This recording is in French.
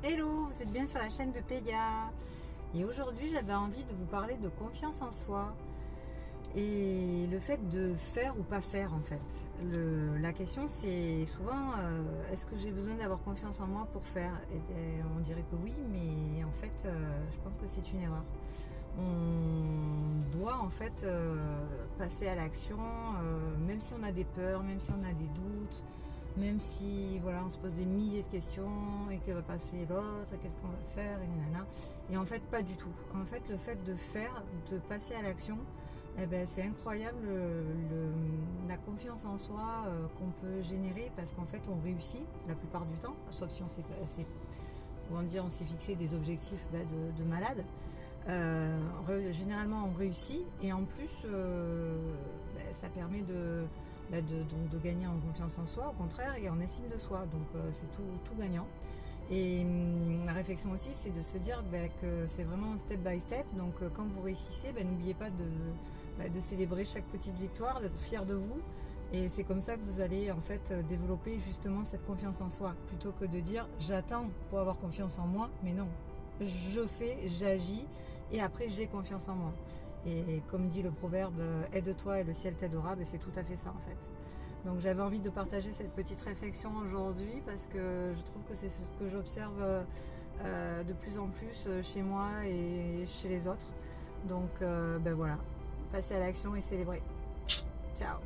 Hello, vous êtes bien sur la chaîne de Pega. Et aujourd'hui, j'avais envie de vous parler de confiance en soi et le fait de faire ou pas faire en fait. La question c'est souvent est-ce que j'ai besoin d'avoir confiance en moi pour faire? Eh bien, on dirait que oui, mais en fait, je pense que c'est une erreur. On doit en fait passer à l'action, même si on a des peurs, même si on a des doutes. Même si voilà, on se pose des milliers de questions et que va passer l'autre, et qu'est-ce qu'on va faire, et nanana. Et en fait, pas du tout. En fait, le fait de faire, de passer à l'action, eh ben, c'est incroyable la confiance en soi qu'on peut générer parce qu'en fait, on réussit la plupart du temps, sauf si on s'est on s'est fixé des objectifs de malade. Généralement, on réussit et en plus, ça permet donc de gagner en confiance en soi, au contraire, et en estime de soi. Donc c'est tout gagnant. Et la réflexion aussi, c'est de se dire que c'est vraiment un step by step. Donc quand vous réussissez, n'oubliez pas de célébrer chaque petite victoire, d'être fier de vous. Et c'est comme ça que vous allez en fait développer justement cette confiance en soi, plutôt que de dire j'attends pour avoir confiance en moi, mais non, je fais, j'agis et après j'ai confiance en moi. Et comme dit le proverbe, aide-toi et le ciel t'aidera, c'est tout à fait ça en fait. Donc j'avais envie de partager cette petite réflexion aujourd'hui parce que je trouve que c'est ce que j'observe de plus en plus chez moi et chez les autres. Donc voilà, passer à l'action et célébrer. Ciao.